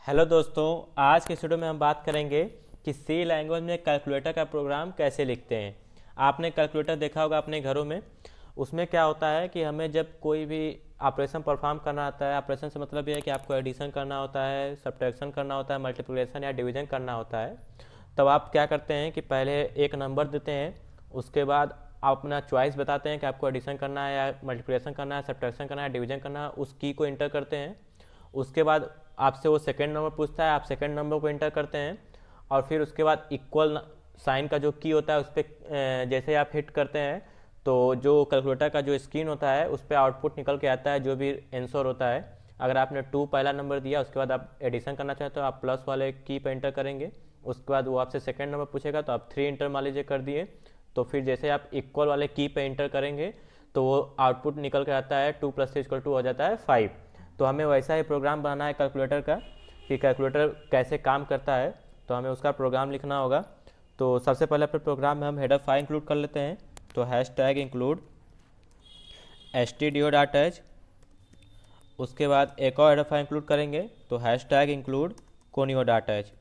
Hello दोस्तों, आज के वीडियो में हम बात करेंगे कि सी लैंग्वेज में कैलकुलेटर का प्रोग्राम कैसे लिखते हैं। आपने कैलकुलेटर देखा होगा अपने घरों में। उसमें क्या होता है कि हमें जब कोई भी ऑपरेशन परफॉर्म करना आता है, ऑपरेशन से मतलब ये है कि आपको एडिशन करना होता है, सब्ट्रैक्शन करना होता है, मल्टीप्लिकेशन या डिवीजन करना होता है। तब आप क्या करते हैं कि पहले एक नंबर देते हैं, उसके बाद आप अपना चॉइस बताते हैं कि आपको एडिशन करना है या मल्टीप्लिकेशन करना है, सब्ट्रैक्शन करना है, डिवीजन करना है, उस की को इंटर करते हैं। उसके बाद आपसे वो सेकंड नंबर पूछता है, आप सेकंड नंबर को इंटर करते हैं और फिर उसके बाद इक्वल साइन का जो की होता है उस पर जैसे आप हिट करते हैं तो जो कैलकुलेटर का जो स्क्रीन होता है उस पर आउटपुट निकल के आता है जो भी आंसर होता है। अगर आपने 2 पहला नंबर दिया, उसके बाद आप एडिशन करना चाहते हो, आप प्लस वाले की पर इंटर करेंगे। उसके बाद वो आपसे सेकंड नंबर पूछेगा तो आप 3 इंटर मान लीजिए कर दिए। तो फिर जैसे आप इक्वल वाले की पे इंटर करेंगे तो वो आउटपुट निकल के आता है 2 + 3 = 2 हो जाता है 5। तो हमें वैसा ही प्रोग्राम बनाना है कैलकुलेटर का कि कैलकुलेटर कैसे काम करता है, तो हमें उसका प्रोग्राम लिखना होगा। तो सबसे पहले अपने प्रोग्राम में हम हेडर फाइल इंक्लूड कर लेते हैं। तो #include stdio.h, उसके बाद एक और हेडर फाइल इंक्लूड करेंगे तो #include conio.h।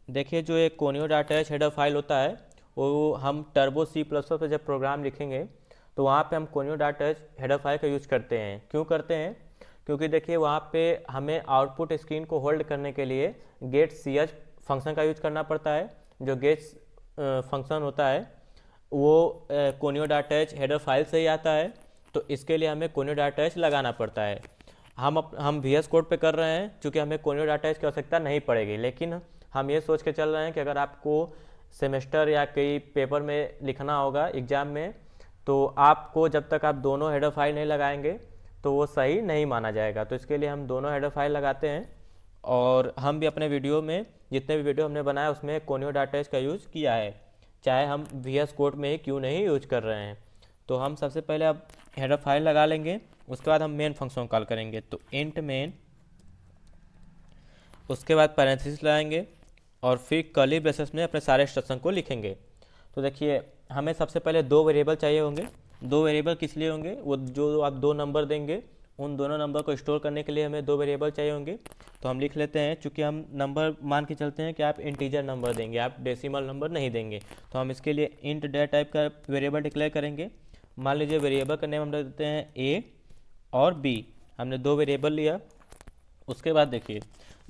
देखिए जो एक conio.h हेडर फाइल होता है वो हम टर्बो C++ पर जब प्रोग्राम लिखेंगे तो वहाँ पे हम conio.h हेडर फाइल का यूज करते हैं। क्यों करते हैं? क्योंकि देखिए वहाँ पे हमें आउटपुट स्क्रीन को होल्ड करने के लिए गेट ch फंक्शन का यूज करना पड़ता है। जो गेट फंक्शन होता है वो conio.h हेडर फाइल से ही आता है, तो इसके लिए हमें conio.h लगाना पड़ता है। हम VS कोड पे कर रहे हैं क्योंकि हमें conio.h की आवश्यकता नहीं पड़ेगी, लेकिन हम ये सोच के चल रहे हैं कि अगर आपको सेमेस्टर या कई पेपर में लिखना होगा एग्ज़ाम में, तो आपको जब तक आप दोनों हेडर फाइल नहीं लगाएंगे तो वो सही नहीं माना जाएगा। तो इसके लिए हम दोनों हेडर फाइल लगाते हैं और हम भी अपने वीडियो में जितने भी वीडियो हमने बनाया उसमें conio.h का यूज़ किया है, चाहे हम VS कोड में ही क्यों नहीं यूज कर रहे हैं। तो हम सबसे पहले अब हेडर फाइल लगा लेंगे, उसके बाद हम मेन फंक्शन कॉल करेंगे। तो इंट मेन, उसके बाद पैरेंथेसिस लगाएंगे और फिर कर्ली ब्रेसेस में अपने सारे इंस्ट्रक्शन को लिखेंगे। तो देखिए हमें सबसे पहले 2 वेरिएबल चाहिए होंगे। 2 वेरिएबल किस लिए होंगे? वो जो आप 2 नंबर देंगे उन दोनों नंबर को स्टोर करने के लिए हमें 2 वेरिएबल चाहिए होंगे। तो हम लिख लेते हैं, चूँकि हम नंबर मान के चलते हैं कि आप इंटीजर नंबर देंगे, आप डेसिमल नंबर नहीं देंगे, तो हम इसके लिए इंट डेटा टाइप का वेरिएबल डिक्लेयर करेंगे। मान लीजिए वेरिएबल का नेम हम देते हैं A और B। हमने 2 वेरिएबल लिया। उसके बाद देखिए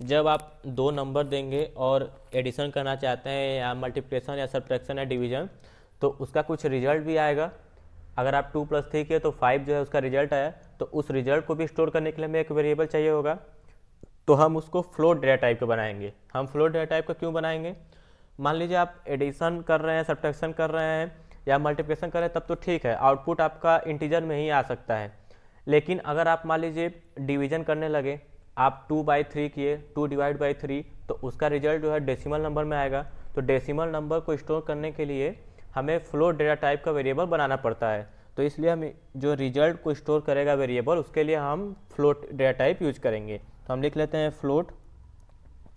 जब आप 2 नंबर देंगे और एडिशन करना चाहते हैं या मल्टीप्लिकेशन या सब्ट्रैक्शन या डिवीजन, तो उसका कुछ रिजल्ट भी आएगा। अगर आप 2 + 3 किए तो 5 जो है उसका रिजल्ट आया, तो उस रिजल्ट को भी स्टोर करने के लिए हमें एक वेरिएबल चाहिए होगा। तो हम उसको फ्लोट डेटा टाइप का बनाएंगे। हम फ्लोट डेटा टाइप का क्यों बनाएंगे? मान लीजिए आप एडिशन कर रहे हैं, सब्ट्रैक्शन कर रहे हैं या मल्टीप्लिकेशन कर रहे हैं, तब तो ठीक है, आउटपुट आपका इंटीजर में ही आ सकता है। लेकिन अगर आप मान लीजिए डिवीजन करने लगे, आप 2/3 किए, 2/3, तो उसका रिजल्ट जो है डेसिमल नंबर में आएगा। तो डेसिमल नंबर को स्टोर करने के लिए हमें फ्लोट डेटा टाइप का वेरिएबल बनाना पड़ता है। तो इसलिए हम जो रिजल्ट को स्टोर करेगा वेरिएबल, उसके लिए हम फ्लोट डेटा टाइप यूज करेंगे। तो हम लिख लेते हैं फ्लोट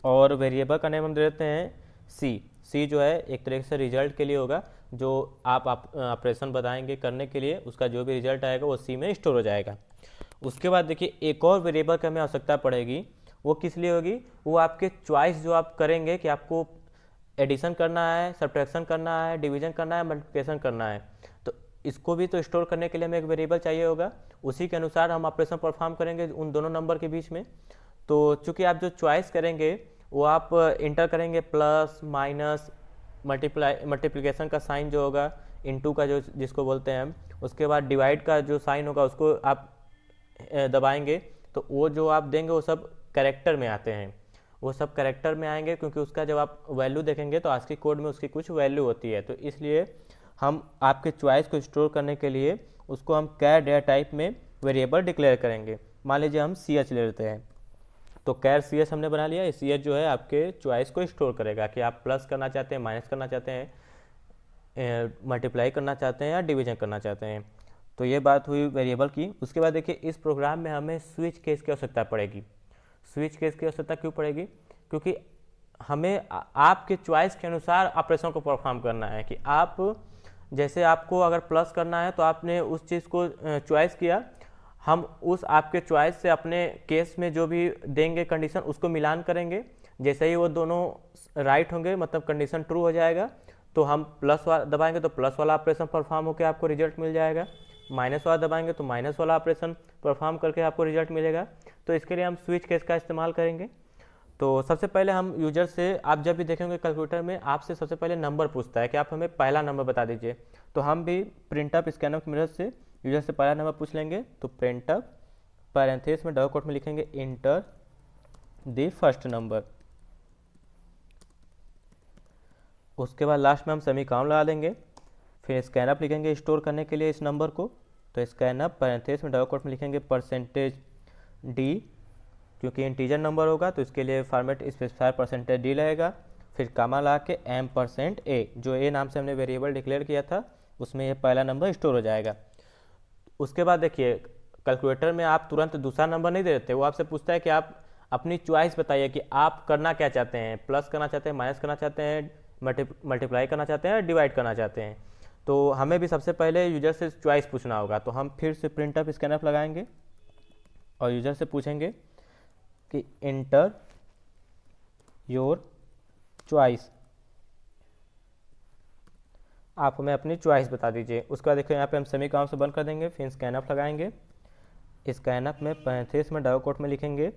और वेरिएबल का नेम हम दे देते हैं सी जो है एक तरीके से रिजल्ट के लिए होगा। जो आप ऑपरेशन बताएंगे करने के लिए, उसका जो भी रिजल्ट आएगा वो सी में स्टोर हो जाएगा। उसके बाद देखिए एक और वेरिएबल की हमें आवश्यकता पड़ेगी। वो किस लिए होगी? वो आपके चॉइस जो आप करेंगे कि आपको एडिशन करना है, सब्ट्रैक्शन करना है, डिवीजन करना है, मल्टीप्लिकेशन करना है, तो इसको भी तो स्टोर करने के लिए हमें एक वेरिएबल चाहिए होगा। उसी के अनुसार हम ऑपरेशन परफॉर्म करेंगे उन दोनों नंबर के बीच में। तो चूंकि आप जो चॉइस करेंगे वो आप इंटर करेंगे प्लस माइनस मल्टीप्लिकेशन का साइन जो होगा, इनटू का जो जिसको बोलते हैं हम, उसके बाद डिवाइड का जो साइन होगा उसको आप दबाएंगे, तो वो जो आप देंगे वो सब कैरेक्टर में आते हैं। वो सब कैरेक्टर में आएंगे क्योंकि उसका जब आप वैल्यू देखेंगे तो ASCII कोड में उसकी कुछ वैल्यू होती है। तो इसलिए हम आपके चॉइस को स्टोर करने के लिए उसको हम कैर डेटा टाइप में वेरिएबल डिक्लेयर करेंगे। मान लीजिए हम CH ले लेते हैं, तो कैर CH हमने बना लिया। CH जो है आपके चॉइस को स्टोर करेगा कि आप प्लस करना चाहते हैं, माइनस करना चाहते हैं, मल्टीप्लाई करना चाहते हैं या डिवीजन करना चाहते हैं। तो ये बात हुई वेरिएबल की। उसके बाद देखिए इस प्रोग्राम में हमें स्विच केस की आवश्यकता पड़ेगी। स्विच केस की आवश्यकता क्यों पड़ेगी? क्योंकि हमें आपके चॉइस के अनुसार ऑपरेशन को परफॉर्म करना है कि आप जैसे आपको अगर प्लस करना है तो आपने उस चीज़ को चॉइस किया, हम उस आपके चॉइस से अपने केस में जो भी देंगे कंडीशन उसको मिलान करेंगे। जैसे ही वो दोनों राइट होंगे मतलब कंडीशन ट्रू हो जाएगा, तो हम प्लस वाला दबाएंगे तो प्लस वाला ऑपरेशन परफॉर्म होकर आपको रिजल्ट मिल जाएगा, माइनस वाला दबाएंगे तो माइनस वाला ऑपरेशन परफॉर्म करके आपको रिजल्ट मिलेगा। तो इसके लिए हम स्विच केस का इस्तेमाल करेंगे। तो सबसे पहले हम यूजर से, आप जब भी देखेंगे कैलकुलेटर में आपसे सबसे पहले नंबर पूछता है कि आप हमें पहला नंबर बता दीजिए। तो हम भी प्रिंटअप स्कैनअप की मदद से यूजर से पहला नंबर पूछ लेंगे। तो प्रिंटअप पैरेंथेसिस में डबल कोट में लिखेंगे इंटर द फर्स्ट नंबर। उसके बाद लास्ट में हम सेमीकोलन लगा देंगे, फिर स्कैनअप लिखेंगे स्टोर करने के लिए इस नंबर को। तो स्कैनअप पैरेंथेसिस में डबल कोट में लिखेंगे परसेंटेज डी, क्योंकि इंटीजर नंबर होगा तो इसके लिए फॉर्मेट स्पेसिफायर परसेंटेज डी लगेगा। फिर कामा लगा के m%a, जो ए नाम से हमने वेरिएबल डिक्लेयर किया था उसमें ये पहला नंबर स्टोर हो जाएगा। उसके बाद देखिए कैलकुलेटर में आप तुरंत दूसरा नंबर नहीं दे देते, वो आपसे पूछता है कि आप अपनी चॉइस बताइए कि आप करना क्या चाहते हैं, प्लस करना चाहते हैं, माइनस करना चाहते हैं, मल्टीप्लाई करना चाहते हैं, डिवाइड करना चाहते हैं। तो हमें भी सबसे पहले यूजर से चॉइस पूछना होगा। तो हम फिर से प्रिंटअप स्कैनअप लगाएंगे और यूजर से पूछेंगे कि इंटर योर चॉइस, आप हमें अपनी चॉइस बता दीजिए। उसके बाद देखो यहाँ पे हम सेमीकोलन से बंद कर देंगे, फिर स्कैनअप लगाएंगे। स्कैनअप में पैरेंथेसिस में डबल कोट में लिखेंगे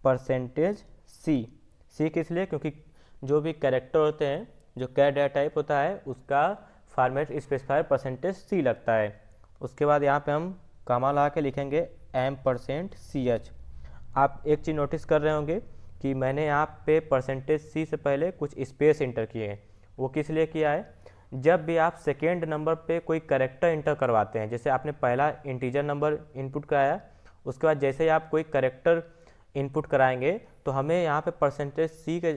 परसेंटेज सी। सी किस लिए? क्योंकि जो भी कैरेक्टर होते हैं, जो कैर डेटा टाइप होता है उसका फॉर्मेट स्पेसिफायर परसेंटेज सी लगता है। उसके बाद यहाँ पे हम कामा लगा के लिखेंगे m%ch। आप एक चीज़ नोटिस कर रहे होंगे कि मैंने यहाँ पे परसेंटेज सी से पहले कुछ स्पेस इंटर किए हैं। वो किस लिए किया है? जब भी आप सेकेंड नंबर पे कोई कैरेक्टर इंटर करवाते हैं, जैसे आपने पहला इंटीजर नंबर इनपुट कराया, उसके बाद जैसे ही आप कोई कैरेक्टर इनपुट कराएंगे तो हमें यहाँ पे परसेंटेज सी के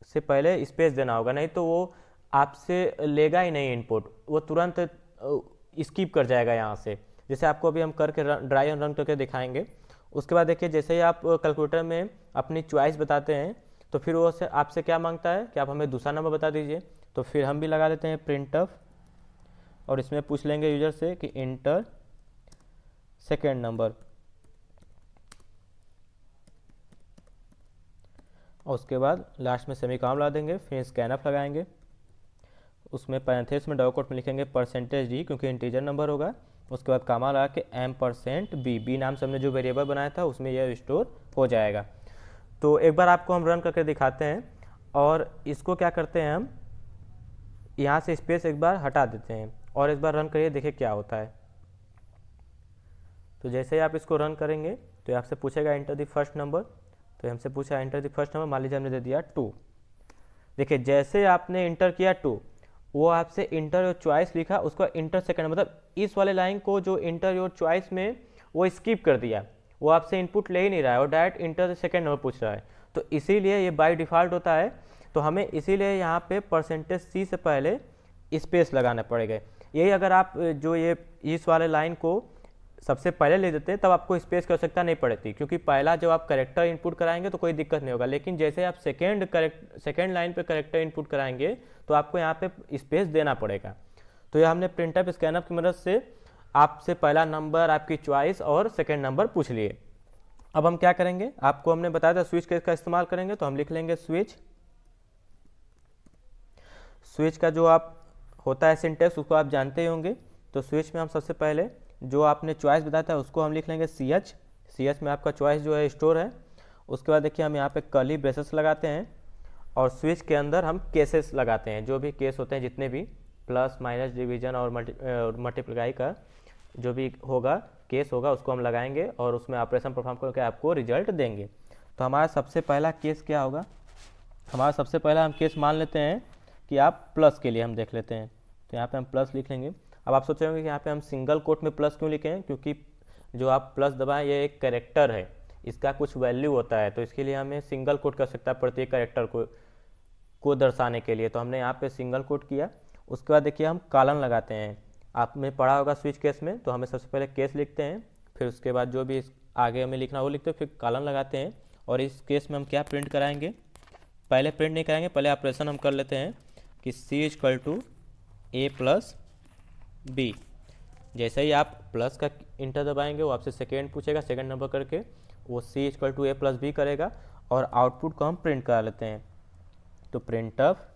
से पहले स्पेस देना होगा, नहीं तो वो आपसे लेगा ही नहीं इनपुट, वो तुरंत स्किप कर जाएगा यहाँ से। जैसे आपको अभी हम करके ड्राई एंड रन करके दिखाएंगे। उसके बाद देखिए जैसे ही आप कैलकुलेटर में अपनी चॉइस बताते हैं तो फिर वो आपसे क्या मांगता है कि आप हमें दूसरा नंबर बता दीजिए। तो फिर हम भी लगा देते हैं प्रिंटअप और इसमें पूछ लेंगे यूजर से कि इंटर सेकेंड नंबर। और उसके बाद लास्ट में सेमीकोलन लगा देंगे, फिर स्कैनअप लगाएंगे। उसमें पैरेंथेसिस में डबल कोट में लिखेंगे परसेंटेज डी, क्योंकि इंटीजर नंबर होगा। उसके बाद कामा लगा के m%b, बी नाम से हमने जो वेरिएबल बनाया था उसमें यह स्टोर हो जाएगा। तो एक बार आपको हम रन करके दिखाते हैं और इसको क्या करते हैं, हम यहाँ से स्पेस एक बार हटा देते हैं और एक बार रन करिए, देखिए क्या होता है। तो जैसे ही आप इसको रन करेंगे तो आपसे पूछेगा इंटर द फर्स्ट नंबर। तो हमसे पूछा इंटर द फर्स्ट नंबर, मान लीजिए हमने दे दिया 2। देखिए जैसे आपने इंटर किया 2, वो आपसे इंटर योर चॉइस लिखा, उसका इंटर सेकंड, मतलब इस वाले लाइन को जो इंटर योर चॉइस में वो स्किप कर दिया, वो आपसे इनपुट ले ही नहीं रहा है और direct enter the second number पूछ रहा है। तो इसीलिए ये बाय डिफ़ॉल्ट होता है। तो हमें इसीलिए यहाँ पे परसेंटेज सी से पहले स्पेस लगाना पड़ेगा। यही अगर आप जो ये इस वाले लाइन को सबसे पहले ले देते तब आपको स्पेस की आवश्यकता नहीं पड़ती, क्योंकि पहला जब आप करेक्टर इनपुट कराएंगे तो कोई दिक्कत नहीं होगा। लेकिन जैसे आप सेकेंड लाइन पे करेक्टर इनपुट कराएंगे तो आपको यहाँ पे स्पेस देना पड़ेगा। तो ये हमने प्रिंटअप स्कैनअप की मदद से आपसे पहला नंबर, आपकी चॉइस और सेकेंड नंबर पूछ लिए। अब हम क्या करेंगे, आपको हमने बताया था स्विच केस का इस्तेमाल करेंगे। तो हम लिख लेंगे स्विच का जो आप होता है सिंटेक्स उसको आप जानते ही होंगे। तो स्विच में हम सबसे पहले जो आपने चॉइस बताया था उसको हम लिख लेंगे ch में आपका चॉइस जो है स्टोर है। उसके बाद देखिए हम यहाँ पे कर्ली ब्रेसेस लगाते हैं और स्विच के अंदर हम केसेस लगाते हैं, जो भी केस होते हैं जितने भी प्लस माइनस डिवीजन और मल्टीप्लाई का जो भी होगा केस होगा उसको हम लगाएंगे और उसमें ऑपरेशन परफॉर्म करके आपको रिजल्ट देंगे। तो हमारा सबसे पहला केस क्या होगा, हमारा सबसे पहला हम केस मान लेते हैं कि आप प्लस के लिए हम देख लेते हैं। तो यहाँ पे हम प्लस लिख लेंगे। अब आप सोच रहे होंगे कि यहाँ पे हम सिंगल कोट में प्लस क्यों लिखे हैं, क्योंकि जो आप प्लस दबाएं ये एक कैरेक्टर है, इसका कुछ वैल्यू होता है, तो इसके लिए हमें सिंगल कोट कर सकता है प्रत्येक कैरेक्टर को दर्शाने के लिए। तो हमने यहाँ पे सिंगल कोट किया। उसके बाद देखिए हम कॉलन लगाते हैं। आपने पढ़ा होगा स्विच केस में, तो हमें सबसे पहले केस लिखते हैं, फिर उसके बाद जो भी आगे हमें लिखना वो लिखते हैं, फिर कॉलन लगाते हैं। और इस केस में हम क्या प्रिंट कराएंगे, पहले प्रिंट नहीं कराएंगे, पहले ऑपरेशन हम कर लेते हैं कि C = A + B। जैसे ही आप प्लस का इंटर दबाएंगे, वो आपसे सेकेंड पूछेगा, सेकेंड नंबर करके वो c equal to a plus B करेगा और आउटपुट को हम प्रिंट करा लेते हैं। तो प्रिंट ऑफ,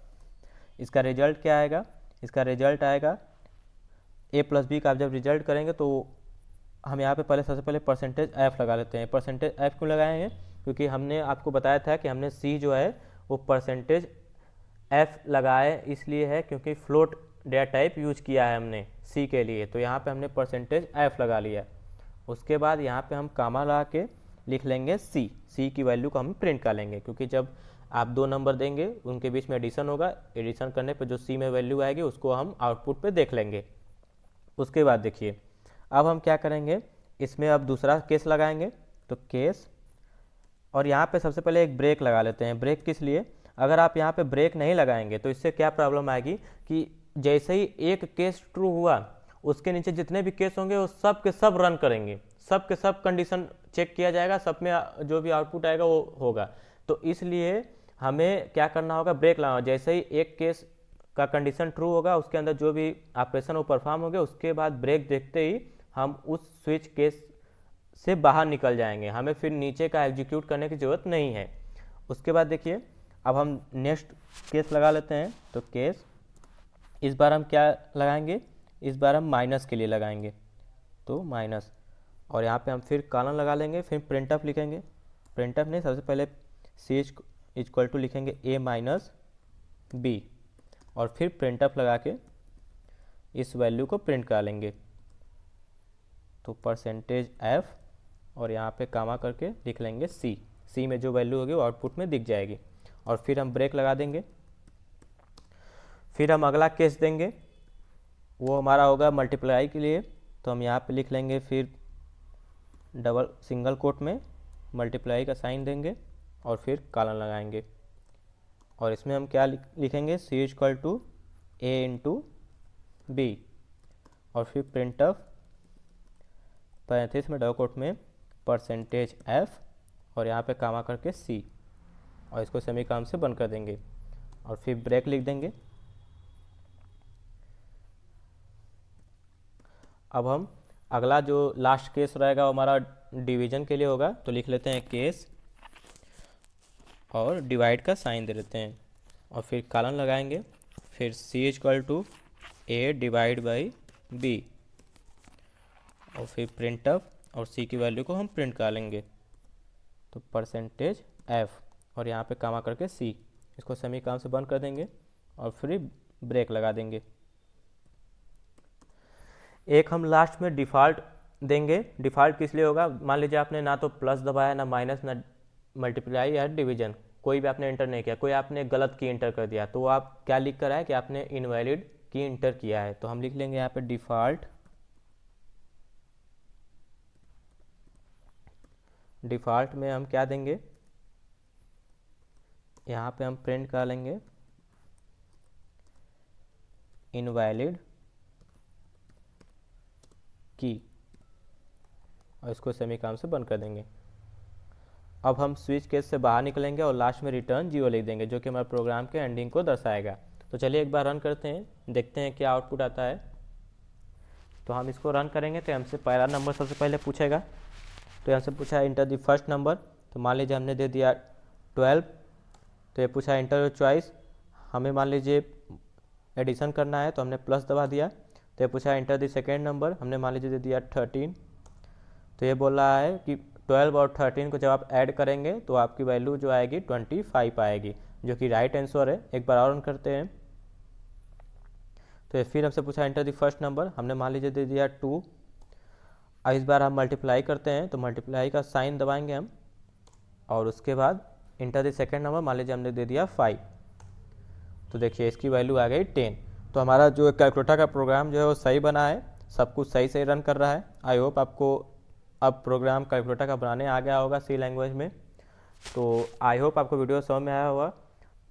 इसका रिजल्ट क्या आएगा, इसका रिजल्ट आएगा a प्लस बी का। आप जब रिजल्ट करेंगे तो हम यहाँ पे पहले सबसे पहले परसेंटेज f लगा लेते हैं। परसेंटेज f क्यों लगाएंगे, क्योंकि हमने आपको बताया था कि हमने c जो है वो परसेंटेज f लगाए इसलिए है क्योंकि फ्लोट डेटा टाइप यूज किया है हमने c के लिए, तो यहाँ पे हमने परसेंटेज f लगा लिया। उसके बाद यहाँ पे हम कामा लगा के लिख लेंगे c की वैल्यू को हम प्रिंट कर लेंगे, क्योंकि जब आप दो नंबर देंगे उनके बीच में एडिशन होगा, एडिशन करने पे जो c में वैल्यू आएगी उसको हम आउटपुट पे देख लेंगे। उसके बाद देखिए अब हम क्या करेंगे, इसमें अब दूसरा केस लगाएंगे। तो केस, और यहाँ पे सबसे पहले एक ब्रेक लगा लेते हैं। ब्रेक किस लिए, अगर आप यहाँ पे ब्रेक नहीं लगाएंगे तो इससे क्या प्रॉब्लम आएगी कि जैसे ही एक केस ट्रू हुआ उसके नीचे जितने भी केस होंगे वो सब के सब रन करेंगे, सब के सब कंडीशन चेक किया जाएगा, सब में जो भी आउटपुट आएगा वो होगा। तो इसलिए हमें क्या करना होगा, ब्रेक लगाना। जैसे ही एक केस का कंडीशन ट्रू होगा उसके अंदर जो भी ऑपरेशन वो परफॉर्म हो गया, उसके बाद ब्रेक देखते ही हम उस स्विच केस से बाहर निकल जाएंगे, हमें फिर नीचे का एग्जीक्यूट करने की ज़रूरत नहीं है। उसके बाद देखिए अब हम नेक्स्ट केस लगा लेते हैं। तो केस, इस बार हम क्या लगाएंगे, इस बार हम माइनस के लिए लगाएंगे, तो माइनस, और यहाँ पे हम फिर कॉलन लगा लेंगे, फिर प्रिंट ऑफ लिखेंगे। प्रिंट ऑफ नहीं, सबसे पहले सी इक्वल टू लिखेंगे a माइनस बी और फिर प्रिंट ऑफ लगा के इस वैल्यू को प्रिंट करा लेंगे। तो परसेंटेज f और यहाँ पे कामा करके लिख लेंगे c में जो वैल्यू होगी वो आउटपुट में दिख जाएगी, और फिर हम ब्रेक लगा देंगे। फिर हम अगला केस देंगे, वो हमारा होगा मल्टीप्लाई के लिए। तो हम यहाँ पे लिख लेंगे फिर डबल सिंगल कोट में मल्टीप्लाई का साइन देंगे और फिर कॉलन लगाएंगे, और इसमें हम क्या लिखेंगे, c equal to a into B और फिर प्रिंट ऑफ पैंतीस में डबल कोट में परसेंटेज f और यहाँ पे कामा करके c, और इसको सेमीकोलन से बंद कर देंगे और फिर ब्रेक लिख देंगे। अब हम अगला जो लास्ट केस रहेगा वो हमारा डिवीजन के लिए होगा। तो लिख लेते हैं केस और डिवाइड का साइन दे देते हैं और फिर कॉलन लगाएंगे, फिर c equal to a divide by b और फिर प्रिंट ऑफ, और c की वैल्यू को हम प्रिंट कर लेंगे। तो परसेंटेज f और यहाँ पे कामा करके c, इसको सेमीकोलन से बंद कर देंगे और फिर ब्रेक लगा देंगे। एक हम लास्ट में डिफ़ॉल्ट देंगे। डिफ़ॉल्ट किस लिए होगा, मान लीजिए आपने ना तो प्लस दबाया, ना माइनस, ना मल्टीप्लाई या डिवीजन, कोई भी आपने इंटर नहीं किया, कोई आपने गलत की इंटर कर दिया, तो आप क्या लिख कर आए कि आपने इनवैलिड की इंटर किया है। तो हम लिख लेंगे यहाँ पे डिफ़ॉल्ट, डिफ़ॉल्ट में हम क्या देंगे, यहाँ पे हम प्रिंट कर लेंगे इनवैलिड की और इसको सेमीकोलन से बंद कर देंगे। अब हम स्विच केस से बाहर निकलेंगे और लास्ट में रिटर्न 0 लिख देंगे, जो कि हमारे प्रोग्राम के एंडिंग को दर्शाएगा। तो चलिए एक बार रन करते हैं, देखते हैं क्या आउटपुट आता है। तो हम इसको रन करेंगे तो हमसे पहला नंबर सबसे पहले पूछेगा। तो हमसे पूछा इंटर द फर्स्ट नंबर, तो मान लीजिए हमने दे दिया 12, तो ये पूछा इंटर योर चॉइस, हमें मान लीजिए एडिशन करना है तो हमने प्लस दबा दिया। तो ये पूछा इंटर द सेकेंड नंबर, हमने मान लीजिए दे दिया 13। तो ये बोल रहा है कि 12 और 13 को जब आप ऐड करेंगे तो आपकी वैल्यू जो आएगी 25 आएगी, जो कि राइट आंसर है। एक बार और रन करते हैं। तो ये फिर हमसे पूछा इंटर द फर्स्ट नंबर, हमने मान लीजिए दे दिया 2। इस बार हम मल्टीप्लाई करते हैं, तो मल्टीप्लाई का साइन दबाएंगे हम, और उसके बाद इंटर द सेकेंड नंबर, मान लीजिए हमने दे दिया 5। तो देखिए इसकी वैल्यू आ गई 10। तो हमारा जो कैलकुलेटर का प्रोग्राम जो है वो सही बना है, सब कुछ सही सही रन कर रहा है। आई होप आपको अब प्रोग्राम कैलकुलेटर का बनाने आ गया होगा सी लैंग्वेज में। तो आई होप आपको वीडियो समझ में आया होगा।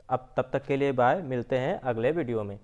अब तब तक के लिए बाय, मिलते हैं अगले वीडियो में।